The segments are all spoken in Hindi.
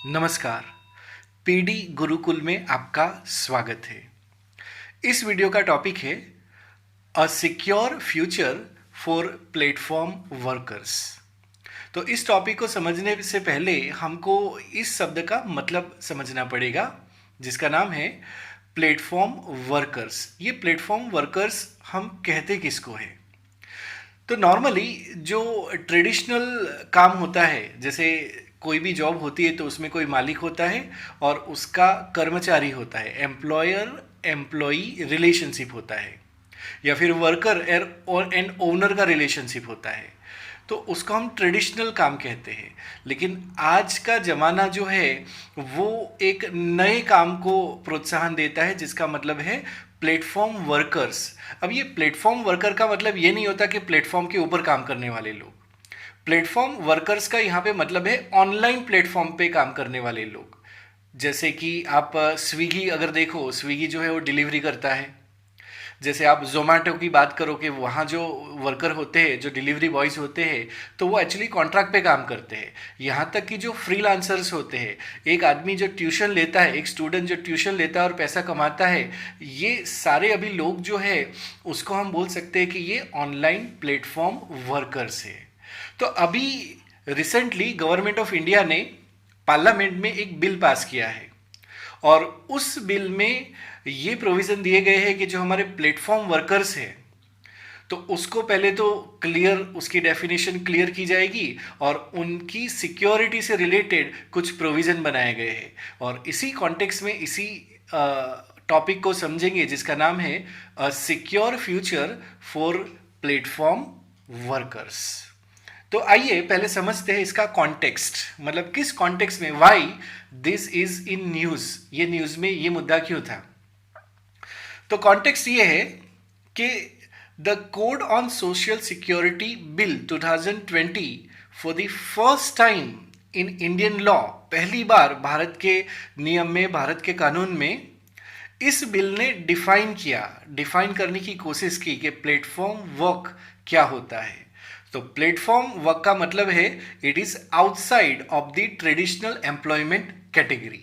नमस्कार। पीडी गुरुकुल में आपका स्वागत है। इस वीडियो का टॉपिक है a secure future for platform workers. तो इस टॉपिक को समझने से पहले हमको इस शब्द का मतलब समझना पड़ेगा, जिसका नाम है प्लेटफॉर्म वर्कर्स। ये प्लेटफॉर्म वर्कर्स हम कहते किसको है? तो नॉर्मली जो ट्रेडिशनल काम होता है, जैसे कोई भी जॉब होती है तो उसमें कोई मालिक होता है और उसका कर्मचारी होता है, एम्प्लॉयर एम्प्लॉई रिलेशनशिप होता है, या फिर वर्कर और एंड ओनर का रिलेशनशिप होता है। तो उसको हम ट्रेडिशनल काम कहते हैं। लेकिन आज का ज़माना जो है वो एक नए काम को प्रोत्साहन देता है, जिसका मतलब है प्लेटफॉर्म वर्कर्स। अब ये प्लेटफॉर्म वर्कर का मतलब ये नहीं होता कि प्लेटफॉर्म के ऊपर काम करने वाले लोग। प्लेटफॉर्म वर्कर्स का यहाँ पे मतलब है ऑनलाइन प्लेटफॉर्म पे काम करने वाले लोग। जैसे कि आप स्विगी अगर देखो, स्विगी जो है वो डिलीवरी करता है। जैसे आप जोमेटो की बात करो कि वहाँ जो वर्कर होते हैं, जो डिलीवरी बॉयज़ होते हैं, तो वो एक्चुअली कॉन्ट्रैक्ट पे काम करते हैं। यहाँ तक कि जो फ्रीलांसर्स होते हैं, एक आदमी जो ट्यूशन लेता है, एक स्टूडेंट जो ट्यूशन लेता है और पैसा कमाता है, ये सारे अभी लोग जो है उसको हम बोल सकते हैं कि ये ऑनलाइन प्लेटफॉर्म वर्कर्स है। तो अभी रिसेंटली गवर्नमेंट ऑफ इंडिया ने पार्लियामेंट में एक बिल पास किया है, और उस बिल में ये प्रोविज़न दिए गए हैं कि जो हमारे प्लेटफॉर्म वर्कर्स हैं, तो उसको पहले तो क्लियर, उसकी डेफिनेशन क्लियर की जाएगी और उनकी सिक्योरिटी से रिलेटेड कुछ प्रोविज़न बनाए गए हैं। और इसी कॉन्टेक्स्ट में इसी टॉपिक को समझेंगे, जिसका नाम है a secure future for platform workers. तो आइए पहले समझते हैं इसका कॉन्टेक्स्ट, मतलब किस कॉन्टेक्स्ट में, why this is in news, ये न्यूज़ में ये मुद्दा क्यों था। तो कॉन्टेक्स्ट ये है कि the code on social security bill 2020 for the first time in Indian law, पहली बार भारत के नियम में, भारत के कानून में इस बिल ने डिफाइन करने की कोशिश की कि प्लेटफॉर्म वर्क क्या होता है। तो प्लेटफॉर्म वर्क का मतलब है it is outside of the traditional employment category.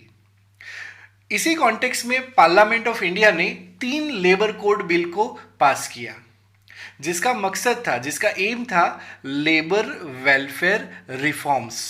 इसी कॉन्टेक्स्ट में पार्लियामेंट ऑफ इंडिया ने 3 लेबर कोड बिल को पास किया, जिसका मकसद था, जिसका एम था लेबर वेलफेयर रिफॉर्म्स,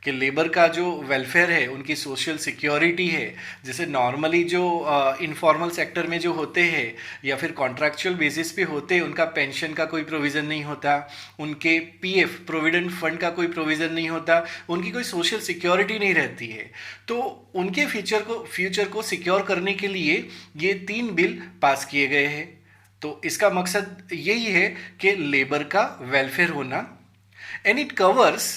कि लेबर का जो वेलफेयर है, उनकी सोशल सिक्योरिटी है। जैसे नॉर्मली जो इनफॉर्मल सेक्टर में जो होते हैं या फिर कॉन्ट्रैक्चुअल बेसिस पे होते हैं, उनका पेंशन का कोई प्रोविज़न नहीं होता, उनके पीएफ प्रोविडेंट फंड का कोई प्रोविज़न नहीं होता, उनकी कोई सोशल सिक्योरिटी नहीं रहती है। तो उनके फ्यूचर को सिक्योर करने के लिए ये 3 बिल पास किए गए हैं। तो इसका मकसद यही है कि लेबर का वेलफेयर होना, and it covers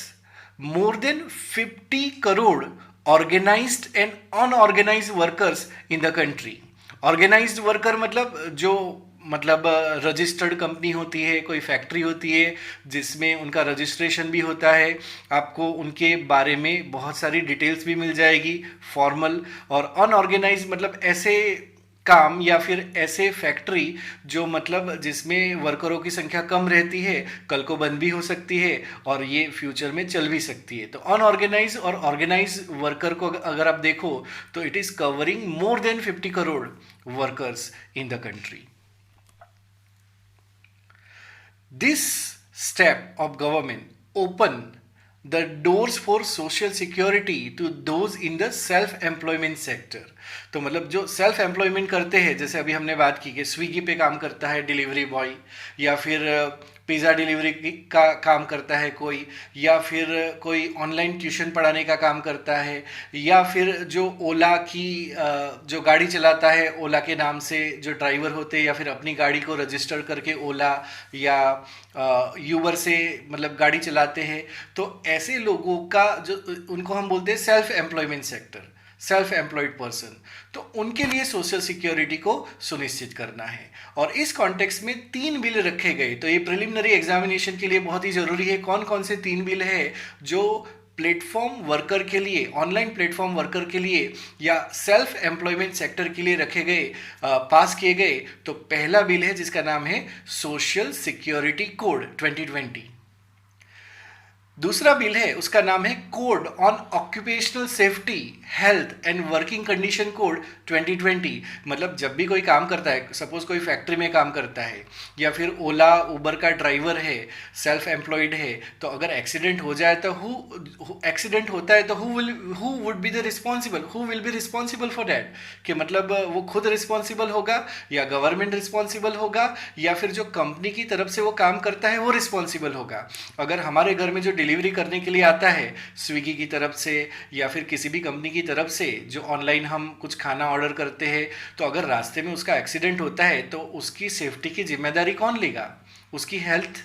more than 50 crore organized and unorganized workers in the country. Organised worker मतलब जो, मतलब रजिस्टर्ड कंपनी होती है, कोई फैक्ट्री होती है जिसमें उनका रजिस्ट्रेशन भी होता है, आपको उनके बारे में बहुत सारी डिटेल्स भी मिल जाएगी फॉर्मल। और अनऑर्गेनाइज्ड मतलब ऐसे काम या फिर ऐसे फैक्ट्री जो मतलब जिसमें वर्करों की संख्या कम रहती है, कल को बंद भी हो सकती है और ये फ्यूचर में चल भी सकती है। तो अनऑर्गेनाइज और ऑर्गेनाइज वर्कर को अगर आप देखो तो it is covering more than 50 crore workers in the country. This step of government open the doors for social security to those in the self employment sector। तो मतलब जो सेल्फ एम्प्लॉयमेंट करते हैं, जैसे अभी हमने बात की कि स्विगी पे काम करता है डिलीवरी बॉय, या फिर पिज़्ज़ा डिलीवरी का काम करता है कोई, या फिर कोई ऑनलाइन ट्यूशन पढ़ाने का काम करता है, या फिर जो ओला की जो गाड़ी चलाता है, ओला के नाम से जो ड्राइवर होते हैं, या फिर अपनी गाड़ी को रजिस्टर करके ओला या यूबर से मतलब गाड़ी चलाते हैं। तो ऐसे लोगों का जो, उनको हम बोलते हैं self employment sector, self employed person. तो उनके लिए सोशल सिक्योरिटी को सुनिश्चित करना है, और इस कॉन्टेक्स्ट में 3 बिल रखे गए। तो ये प्रिलिमिनरी एग्जामिनेशन के लिए बहुत ही जरूरी है, कौन कौन से 3 बिल है जो प्लेटफॉर्म वर्कर के लिए, ऑनलाइन प्लेटफॉर्म वर्कर के लिए या सेल्फ एम्प्लॉयमेंट सेक्टर के लिए रखे गए, पास किए गए। तो पहला बिल है जिसका नाम है सोशल सिक्योरिटी कोड 2020। दूसरा बिल है, उसका नाम है code on occupational safety health and working condition code 2020। मतलब जब भी कोई काम करता है, सपोज कोई फैक्ट्री में काम करता है या फिर ओला उबर का ड्राइवर है, सेल्फ एम्प्लॉयड है, तो अगर एक्सीडेंट हो जाए तो एक्सीडेंट होता है तो who would be the responsible, who will be responsible for that, कि मतलब वो खुद रिस्पॉन्सिबल होगा या गवर्नमेंट रिस्पॉन्सिबल होगा या फिर जो कंपनी की तरफ से वो काम करता है वो रिस्पॉन्सिबल होगा। अगर हमारे घर में जो डिलीवरी करने के लिए आता है स्विगी की तरफ से या फिर किसी भी कंपनी की तरफ से, जो ऑनलाइन हम कुछ खाना ऑर्डर करते हैं, तो अगर रास्ते में उसका एक्सीडेंट होता है तो उसकी सेफ्टी की जिम्मेदारी कौन लेगा? उसकी हेल्थ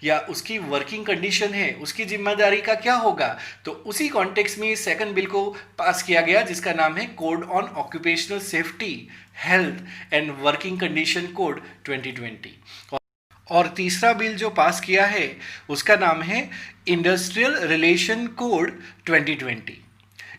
या उसकी वर्किंग कंडीशन है, उसकी जिम्मेदारी का क्या होगा? तो उसी कॉन्टेक्स्ट में सेकंड बिल को पास किया गया जिसका नाम है code on occupational safety health and working condition code 2020। और तीसरा बिल जो पास किया है उसका नाम है इंडस्ट्रियल रिलेशन कोड 2020।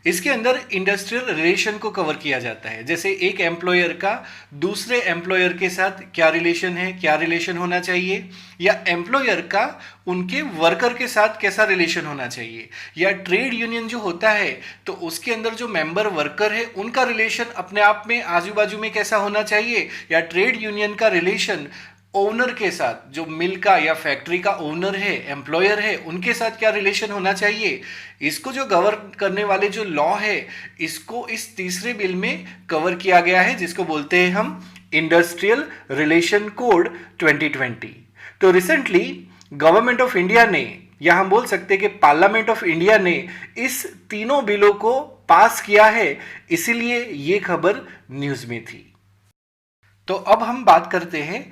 इसके अंदर इंडस्ट्रियल रिलेशन को कवर किया जाता है, जैसे एक एम्प्लॉयर का दूसरे एम्प्लॉयर के साथ क्या रिलेशन है, क्या रिलेशन होना चाहिए, या एम्प्लॉयर का उनके वर्कर के साथ कैसा रिलेशन होना चाहिए, या ट्रेड यूनियन जो होता है तो उसके अंदर जो मेंबर वर्कर है उनका रिलेशन अपने आप में आजू बाजू में कैसा होना चाहिए, या ट्रेड यूनियन का रिलेशन ओनर के साथ, जो मिल का या फैक्ट्री का ओनर है, एम्प्लॉयर है, उनके साथ क्या रिलेशन होना चाहिए। इसको जो गवर्न करने वाले जो लॉ है इसको इस तीसरे बिल में कवर किया गया है जिसको बोलते हैं हम इंडस्ट्रियल रिलेशन कोड 2020। तो रिसेंटली गवर्नमेंट ऑफ इंडिया ने, या हम बोल सकते हैं कि पार्लियामेंट ऑफ इंडिया ने इस तीनों बिलों को पास किया है, इसीलिए ये खबर न्यूज में थी। तो अब हम बात करते हैं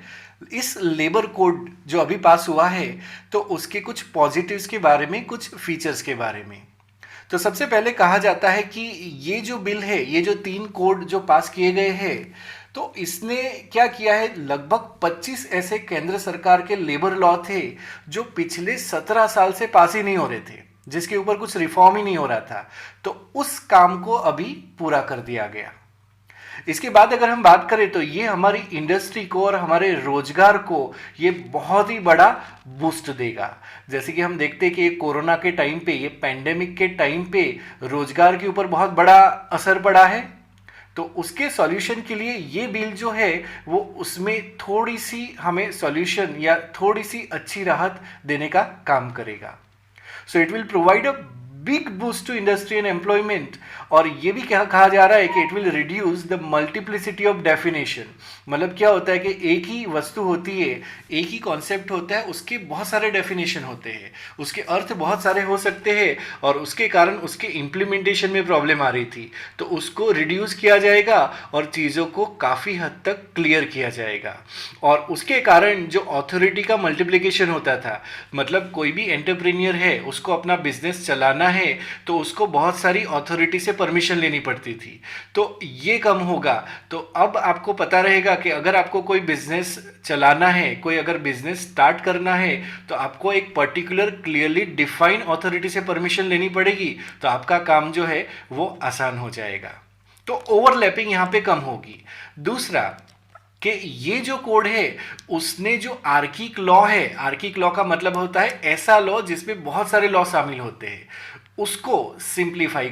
इस लेबर कोड जो अभी पास हुआ है तो उसके कुछ पॉजिटिव्स के बारे में, कुछ फीचर्स के बारे में। तो सबसे पहले कहा जाता है कि ये जो बिल है, ये जो 3 कोड जो पास किए गए हैं, तो इसने क्या किया है, लगभग 25 ऐसे केंद्र सरकार के लेबर लॉ थे जो पिछले 17 साल से पास ही नहीं हो रहे थे, जिसके ऊपर कुछ रिफॉर्म ही नहीं हो रहा था, तो उस काम को अभी पूरा कर दिया गया। इसके बाद अगर हम बात करें तो ये हमारी इंडस्ट्री को और हमारे रोजगार को ये बहुत ही बड़ा बूस्ट देगा। जैसे कि हम देखते हैं कि कोरोना के टाइम पे, ये पैंडेमिक के टाइम पे रोजगार के ऊपर बहुत बड़ा असर पड़ा है, तो उसके सॉल्यूशन के लिए ये बिल जो है वो उसमें थोड़ी सी हमें सॉल्यूशन या थोड़ी सी अच्छी राहत देने का काम करेगा। So it will provide a big boost to industry and employment. और ये भी क्या कहा जा रहा है कि it will reduce the multiplicity of definition. मतलब क्या होता है कि एक ही वस्तु होती है, एक ही कॉन्सेप्ट होता है, उसके बहुत सारे डेफिनेशन होते हैं, उसके अर्थ बहुत सारे हो सकते हैं, और उसके कारण उसके इम्प्लीमेंटेशन में प्रॉब्लम आ रही थी, तो उसको रिड्यूस किया जाएगा और चीज़ों को काफ़ी हद तक क्लियर किया जाएगा। और उसके कारण जो अथॉरिटी का मल्टीप्लिकेशन होता था, मतलब कोई भी एंटरप्रेन्योर है, उसको अपना बिजनेस चलाना है तो उसको बहुत सारी अथॉरिटी से परमिशन लेनी पड़ती थी, तो ये कम होगा। तो अब आपको पता रहेगा कि अगर आपको कोई बिजनेस चलाना है, कोई अगर बिजनेस स्टार्ट करना है, तो आपको एक पर्टिकुलर क्लियरली डिफाइन अथॉरिटी से परमिशन लेनी पड़ेगी, तो आपका काम जो है वो आसान हो जाएगा। तो ओवरलैपिंग यहाँ पे कम होगी। दूसरा कि ये जो कोड है उसने जो आर्किक लॉ है, आर्किक लॉ का मतलब होता है ऐसा लॉ जिसमें बहुत सारे लॉ शामिल होते हैं, उसको सिंप्लीफाई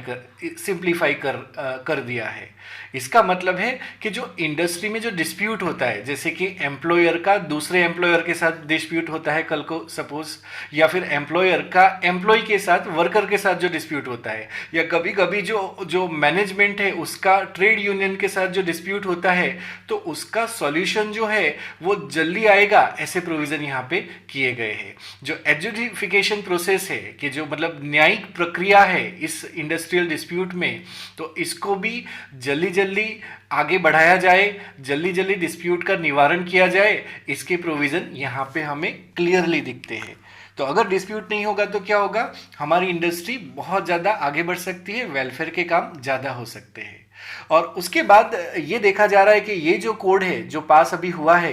कर दिया है। इसका मतलब है कि जो इंडस्ट्री में जो डिस्प्यूट होता है, जैसे कि एम्प्लॉयर का दूसरे एम्प्लॉयर के साथ डिस्प्यूट होता है कल को सपोज, या फिर एम्प्लॉयर का एम्प्लॉय के साथ, वर्कर के साथ जो डिस्प्यूट होता है, या कभी कभी जो मैनेजमेंट है उसका ट्रेड यूनियन के साथ जो डिस्प्यूट होता है, तो उसका सॉल्यूशन जो है वो जल्दी आएगा, ऐसे प्रोविज़न यहाँ पे किए गए हैं। जो एडजुडिफिकेशन प्रोसेस है, कि जो मतलब न्यायिक प्रक्रिया है इस इंडस्ट्रियल डिस्प्यूट में, तो इसको भी जल्दी जल्दी आगे बढ़ाया जाए, जल्दी जल्दी डिस्प्यूट का निवारण किया जाए, इसके प्रोविज़न यहाँ पे हमें क्लियरली दिखते हैं। तो अगर डिस्प्यूट नहीं होगा तो क्या होगा, हमारी इंडस्ट्री बहुत ज़्यादा आगे बढ़ सकती है, वेलफेयर के काम ज़्यादा हो सकते हैं। और उसके बाद ये देखा जा रहा है कि ये जो कोड है जो पास अभी हुआ है,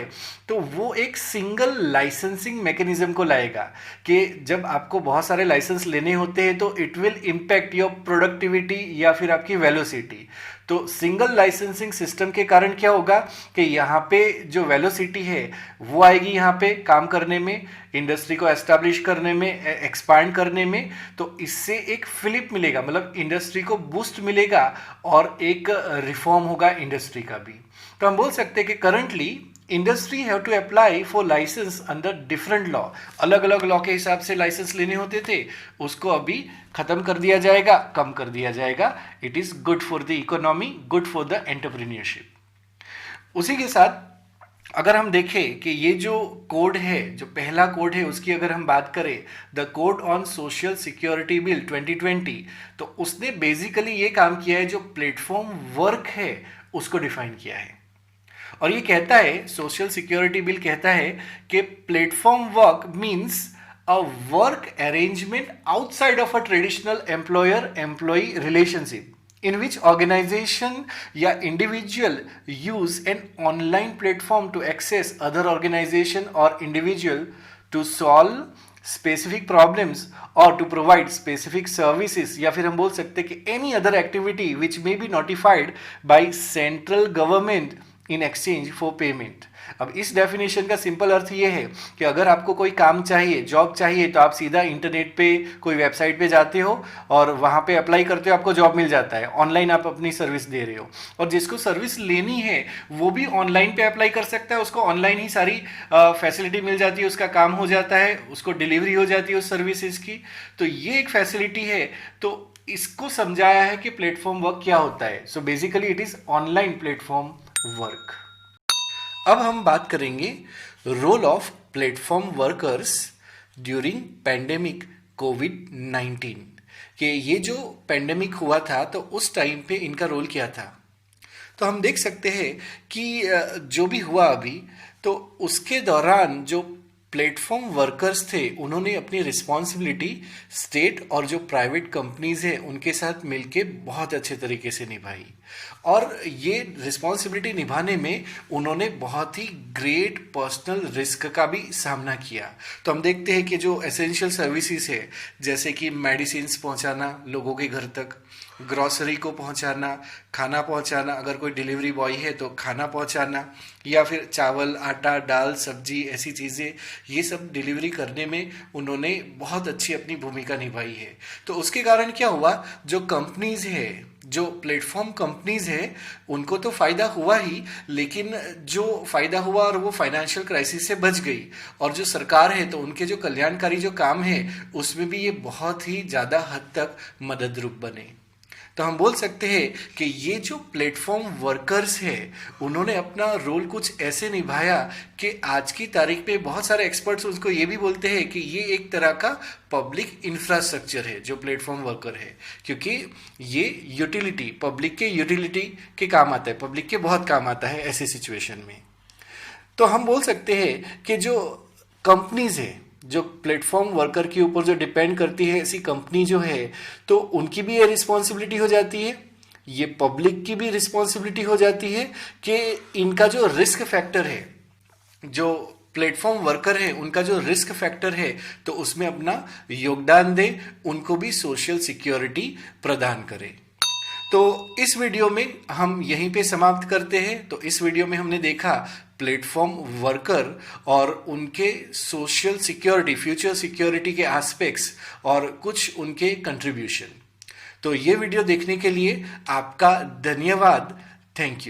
तो वो एक सिंगल लाइसेंसिंग मैकेनिज्म को लाएगा, कि जब आपको बहुत सारे लाइसेंस लेने होते हैं तो it will impact your productivity या फिर आपकी वेलोसिटी। तो सिंगल लाइसेंसिंग सिस्टम के कारण क्या होगा कि यहाँ पे जो वेलोसिटी है वो आएगी यहाँ पे काम करने में, इंडस्ट्री को एस्टैब्लिश करने में, एक्सपांड करने में। तो इससे एक फिलिप मिलेगा, मतलब इंडस्ट्री को बूस्ट मिलेगा और एक रिफॉर्म होगा इंडस्ट्री का भी। तो हम बोल सकते हैं कि currently industry have to apply for licence under different law. अलग अलग लॉ के हिसाब से लाइसेंस लेने होते थे, उसको अभी खत्म कर दिया जाएगा, कम कर दिया जाएगा। It is good for the economy, good for the entrepreneurship. उसी के साथ अगर हम देखें कि ये जो कोड है, जो पहला कोड है, उसकी अगर हम बात करें, the code on social security bill 2020, तो उसने बेसिकली ये काम किया है, जो प्लेटफॉर्म वर्क है उसको डिफाइन किया है। और ये कहता है, सोशल सिक्योरिटी बिल कहता है कि platform work means a work arrangement outside of a traditional employer employee relationship in which organization या individual use an online platform to access other organization or individual to solve specific problems or to provide specific services, या फिर हम बोल सकते हैं कि any other activity which may be notified by central government in exchange for payment। अब इस डेफिनेशन का सिंपल अर्थ ये है कि अगर आपको कोई काम चाहिए, जॉब चाहिए, तो आप सीधा इंटरनेट पे कोई वेबसाइट पे जाते हो और वहाँ पे अप्लाई करते हो, आपको जॉब मिल जाता है। ऑनलाइन आप अपनी सर्विस दे रहे हो, और जिसको सर्विस लेनी है वो भी ऑनलाइन पे अप्लाई कर सकता है, उसको ऑनलाइन ही सारी फैसिलिटी मिल जाती है, उसका काम हो जाता है, उसको डिलीवरी हो जाती है उस सर्विसेज की। तो ये एक फैसिलिटी है। तो इसको समझाया है कि प्लेटफॉर्म वर्क क्या होता है। So basically it is online platform work. अब हम बात करेंगे role of platform workers during pandemic कोविड-19, कि ये जो पैंडेमिक हुआ था तो उस टाइम पे इनका रोल क्या था। तो हम देख सकते हैं कि जो भी हुआ अभी, तो उसके दौरान जो प्लेटफॉर्म वर्कर्स थे उन्होंने अपनी रिस्पॉन्सिबिलिटी स्टेट और जो प्राइवेट कंपनीज हैं उनके साथ मिलके बहुत अच्छे तरीके से निभाई, और ये रिस्पॉन्सिबिलिटी निभाने में उन्होंने बहुत ही ग्रेट पर्सनल रिस्क का भी सामना किया। तो हम देखते हैं कि जो एसेंशियल सर्विसेज है, जैसे कि मेडिसिन्स पहुंचाना लोगों के घर तक, ग्रॉसरी को पहुंचाना, खाना पहुंचाना, अगर कोई डिलीवरी बॉय है तो खाना पहुंचाना, या फिर चावल, आटा, दाल, सब्जी, ऐसी चीज़ें, ये सब डिलीवरी करने में उन्होंने बहुत अच्छी अपनी भूमिका निभाई है। तो उसके कारण क्या हुआ, जो कंपनीज है, जो प्लेटफॉर्म कंपनीज है, उनको तो फायदा हुआ ही, लेकिन जो फायदा हुआ और वो फाइनेंशियल क्राइसिस से बच गई, और जो सरकार है तो उनके जो कल्याणकारी जो काम है उसमें भी ये बहुत ही ज़्यादा हद तक मददरूप बने। तो हम बोल सकते हैं कि ये जो प्लेटफॉर्म वर्कर्स है उन्होंने अपना रोल कुछ ऐसे निभाया कि आज की तारीख पे बहुत सारे एक्सपर्ट्स उसको ये भी बोलते हैं कि ये एक तरह का पब्लिक इंफ्रास्ट्रक्चर है जो प्लेटफॉर्म वर्कर है, क्योंकि ये यूटिलिटी, पब्लिक के यूटिलिटी के काम आता है, पब्लिक के बहुत काम आता है ऐसी सिचुएशन में। तो हम बोल सकते हैं कि जो कंपनीज है, जो प्लेटफॉर्म वर्कर के ऊपर जो डिपेंड करती है ऐसी कंपनी जो है, तो उनकी भी ये रिस्पॉन्सिबिलिटी हो जाती है, ये पब्लिक की भी रिस्पॉन्सिबिलिटी हो जाती है कि इनका जो रिस्क फैक्टर है, जो प्लेटफॉर्म वर्कर है उनका जो रिस्क फैक्टर है, तो उसमें अपना योगदान दे, उनको भी सोशल सिक्योरिटी प्रदान करे। तो इस वीडियो में हम यहीं पे समाप्त करते हैं। तो इस वीडियो में हमने देखा प्लेटफॉर्म वर्कर और उनके सोशल सिक्योरिटी, फ्यूचर सिक्योरिटी के एस्पेक्ट्स और कुछ उनके कंट्रीब्यूशन। तो ये वीडियो देखने के लिए आपका धन्यवाद। Thank you.